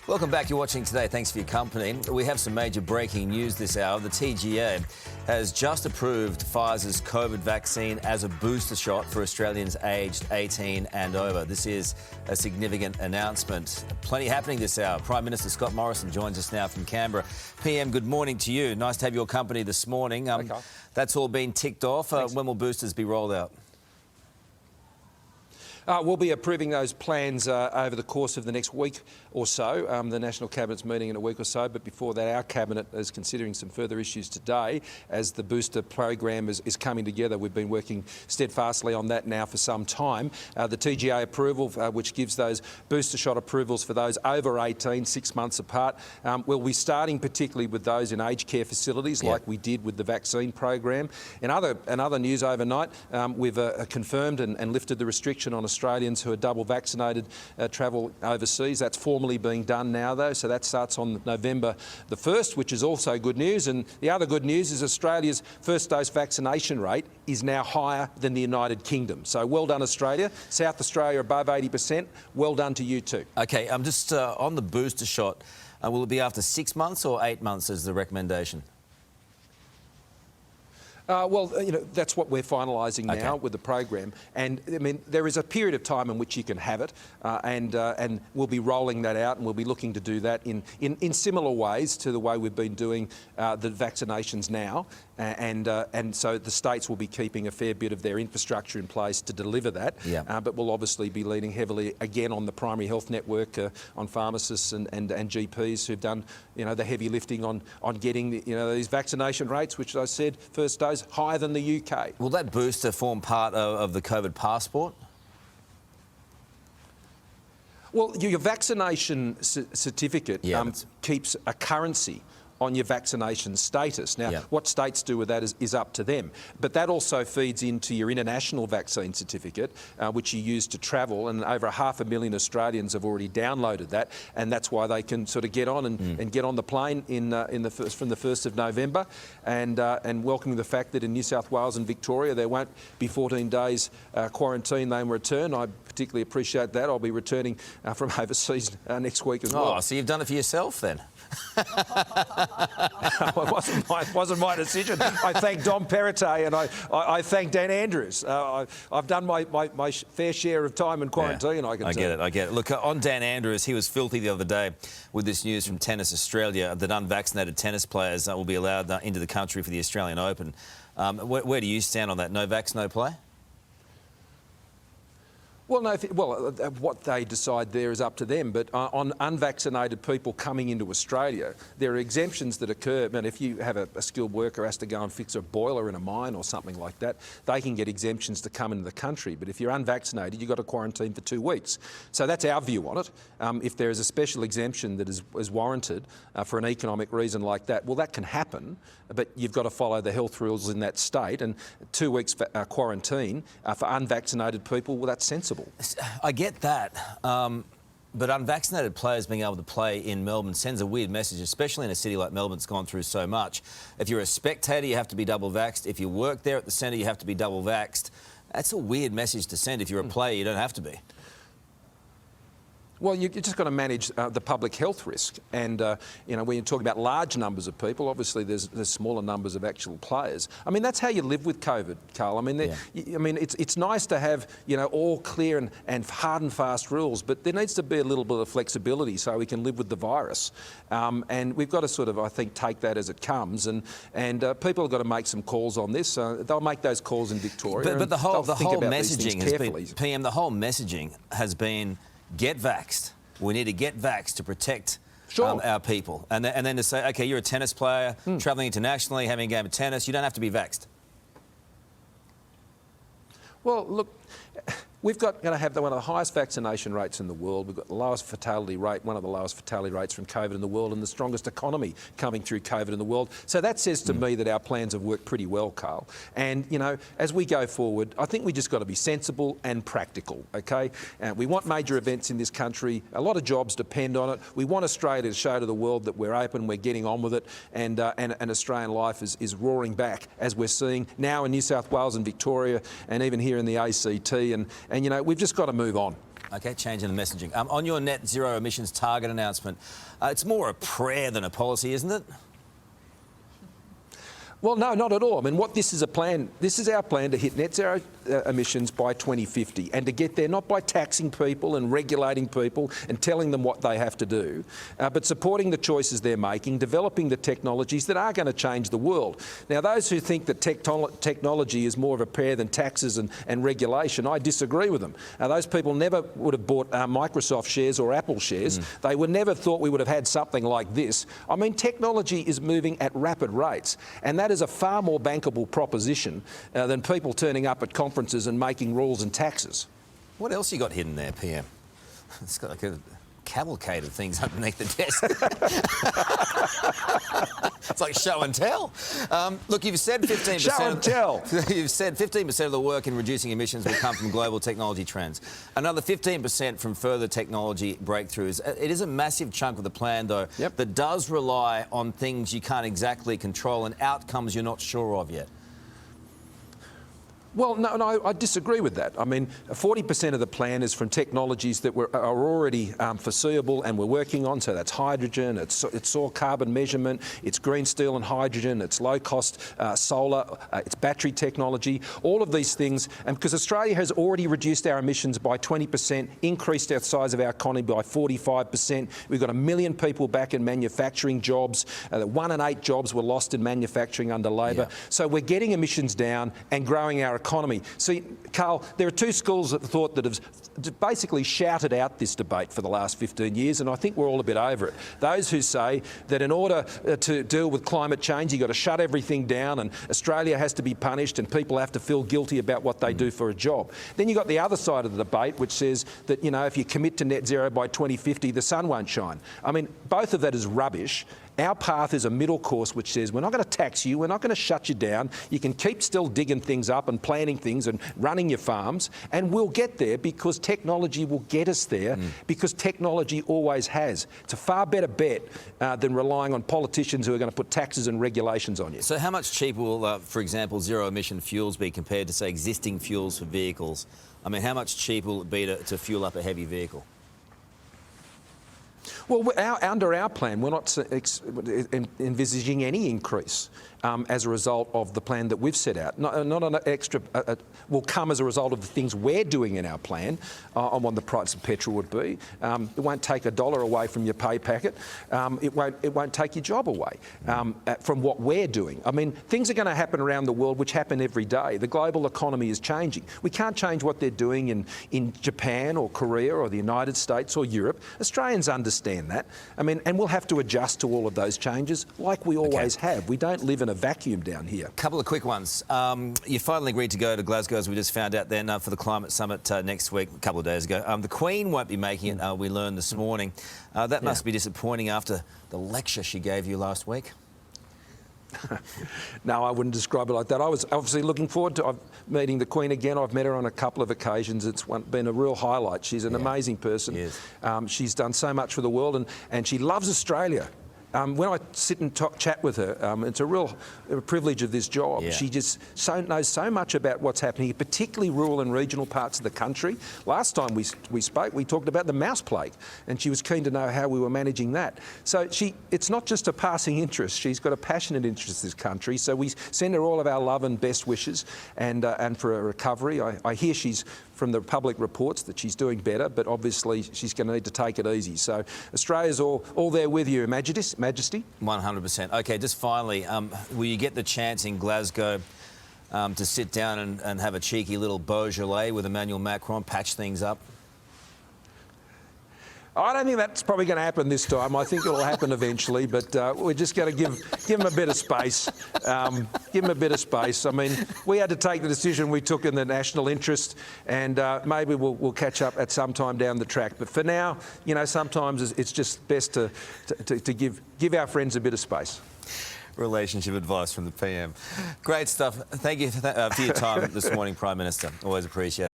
Welcome back. You're watching Today. Thanks for your company. We have some major breaking news this hour. The TGA has just approved Pfizer's COVID vaccine as a booster shot for Australians aged 18 and over. This is a significant announcement. Plenty happening this hour. Prime Minister Scott Morrison joins us now from Canberra. PM, good morning to you. Nice to have your company this morning. Hi, Karl. That's all been ticked off. When will boosters be rolled out? We'll be approving those plans over the course of the next week or so. The National Cabinet's meeting in a week or so, but before that our Cabinet is considering some further issues today as the booster program is coming together. We've been working steadfastly on that now for some time. The TGA approval, which gives those booster shot approvals for those over 18, 6 months apart, we'll be starting particularly with those in aged care facilities like we did with the vaccine program. In other news overnight, we've confirmed and lifted the restriction on Australians who are double vaccinated travel overseas. That's formally being done now, though, so that starts on November the 1st, which is also good news. And the other good news is Australia's first dose vaccination rate is now higher than the United Kingdom. So well done, Australia. South Australia above 80%. Well done to you too. OK, I'm just on the booster shot. Will it be after 6 months or 8 months as the recommendation? Well, that's what we're finalising now with the program, and I mean there is a period of time in which you can have it, and we'll be rolling that out, and we'll be looking to do that in similar ways to the way we've been doing the vaccinations now, and so the states will be keeping a fair bit of their infrastructure in place to deliver that, but we'll obviously be leaning heavily again on the primary health network, on pharmacists and GPs who've done the heavy lifting on getting these vaccination rates, which, as I said, first dose higher than the UK. Will that booster form part of the COVID passport? Well, your vaccination certificate keeps a currency on your vaccination status. Now, what states do with that is up to them. But that also feeds into your international vaccine certificate, which you use to travel, and over 500,000 Australians have already downloaded that, and that's why they can sort of get on and get on the plane from the 1st of November, and welcoming the fact that in New South Wales and Victoria there won't be 14 days quarantine they return. I particularly appreciate that. I'll be returning from overseas next week as well. Oh, so you've done it for yourself then? It wasn't my decision. I thank Dom Perrottet and I thank Dan Andrews. I've done my fair share of time in quarantine, I can tell. I get it. Look, on Dan Andrews, he was filthy the other day with this news from Tennis Australia that unvaccinated tennis players will be allowed into the country for the Australian Open. Where do you stand on that? No vax, no play? Well, no. What they decide there is up to them. But on unvaccinated people coming into Australia, there are exemptions that occur. And if you have a skilled worker who has to go and fix a boiler in a mine or something like that, they can get exemptions to come into the country. But if you're unvaccinated, you've got to quarantine for 2 weeks. So that's our view on it. If there is a special exemption that is warranted for an economic reason like that, well, that can happen. But you've got to follow the health rules in that state. And 2 weeks quarantine for unvaccinated people, well, that's sensible. I get that, but unvaccinated players being able to play in Melbourne sends a weird message, especially in a city like Melbourne that's gone through so much. If you're a spectator, you have to be double vaxxed. If you work there at the centre, you have to be double vaxxed. That's a weird message to send. If you're a player, you don't have to be. Well, you just got to manage the public health risk, and when you're talking about large numbers of people, obviously there's smaller numbers of actual players. I mean, that's how you live with COVID, Karl. I mean, it's nice to have all clear and hard and fast rules, but there needs to be a little bit of flexibility so we can live with the virus, and we've got to sort of, I think, take that as it comes, and people have got to make some calls on this. They'll make those calls in Victoria. But the whole messaging has been, PM, the whole messaging has been, get vaxxed. We need to get vaxxed to protect our people. And then to say, OK, you're a tennis player, travelling internationally, having a game of tennis, you don't have to be vaxxed. Well, look, we've got going to have one of the highest vaccination rates in the world. We've got the lowest fatality rate, one of the lowest fatality rates from COVID in the world, and the strongest economy coming through COVID in the world. So that says to me that our plans have worked pretty well, Karl. And, as we go forward, I think we just got to be sensible and practical, OK? We want major events in this country. A lot of jobs depend on it. We want Australia to show to the world that we're open, we're getting on with it, and Australian life is roaring back, as we're seeing now in New South Wales and Victoria, and even here in the ACT. And we've just got to move on. OK, changing the messaging. On your net zero emissions target announcement, it's more a prayer than a policy, isn't it? Well, no, not at all. I mean, what this is a plan. This is our plan to hit net zero emissions by 2050, and to get there not by taxing people and regulating people and telling them what they have to do, but supporting the choices they're making, developing the technologies that are going to change the world. Now, those who think that technology is more of a prayer than taxes and regulation, I disagree with them. Those people never would have bought Microsoft shares or Apple shares. They would never thought we would have had something like this. I mean, technology is moving at rapid rates, and that is a far more bankable proposition than people turning up at conferences and making rules and taxes. What else you got hidden there, PM? It's got like a cavalcade of things underneath the desk. It's like show and tell. Look, you've said 15%. Show and tell. You've said 15% of the work in reducing emissions will come from global technology trends. Another 15% from further technology breakthroughs. It is a massive chunk of the plan, though, that does rely on things you can't exactly control and outcomes you're not sure of yet. Well, no, I disagree with that. I mean, 40% of the plan is from technologies that are already foreseeable and we're working on. So that's hydrogen, it's soil carbon measurement, it's green steel and hydrogen, it's low-cost solar, it's battery technology, all of these things. And because Australia has already reduced our emissions by 20%, increased our size of our economy by 45%. We've got 1 million people back in manufacturing jobs. 1 in 8 jobs were lost in manufacturing under Labor. So we're getting emissions down and growing our economy. See, Karl, there are two schools of thought that have basically shouted out this debate for the last 15 years, and I think we're all a bit over it. Those who say that in order to deal with climate change, you've got to shut everything down and Australia has to be punished and people have to feel guilty about what they do for a job. Then you've got the other side of the debate, which says that, you know, if you commit to net zero by 2050, the sun won't shine. I mean, both of that is rubbish. Our path is a middle course which says we're not going to tax you, we're not going to shut you down. You can keep still digging things up and planting things and running your farms, and we'll get there because technology will get us there, because technology always has. It's a far better bet than relying on politicians who are going to put taxes and regulations on you. So how much cheaper will, for example, zero-emission fuels be compared to, say, existing fuels for vehicles? I mean, how much cheaper will it be to fuel up a heavy vehicle? Well, under our plan, we're not envisaging any increase as a result of the plan that we've set out. Not an extra will come as a result of the things we're doing in our plan on what the price of petrol would be. It won't take $1 away from your pay packet. It won't take your job away from what we're doing. I mean, things are going to happen around the world which happen every day. The global economy is changing. We can't change what they're doing in Japan or Korea or the United States or Europe. Australians understand that. I mean, and we'll have to adjust to all of those changes like we always have. We don't live in a vacuum down here. Couple of quick ones. You finally agreed to go to Glasgow, as we just found out then, for the climate summit next week, a couple of days ago. The Queen won't be making it, we learned this morning. That must be disappointing after the lecture she gave you last week. No, I wouldn't describe it like that. I was obviously looking forward to meeting the Queen again. I've met her on a couple of occasions. It's been a real highlight. She's an amazing person. She's done so much for the world, and she loves Australia. When I sit and chat with her, it's a real privilege of this job. She just knows so much about what's happening, particularly rural and regional parts of the country. Last time we spoke, we talked about the mouse plague, and she was keen to know how we were managing that. So it's not just a passing interest. She's got a passionate interest in this country. So we send her all of our love and best wishes, and for a recovery. I hear from the public reports that she's doing better, but obviously she's going to need to take it easy. So Australia's all there with you, Majesty. 100%. OK, just finally, will you get the chance in Glasgow to sit down and have a cheeky little Beaujolais with Emmanuel Macron, patch things up? I don't think that's probably going to happen this time. I think it'll happen eventually, but we're just going to give him a bit of space. Give him a bit of space. I mean, we had to take the decision we took in the national interest, and maybe we'll catch up at some time down the track. But for now, you know, sometimes it's just best to give our friends a bit of space. Relationship advice from the PM. Great stuff. Thank you for your time this morning, Prime Minister. Always appreciate it.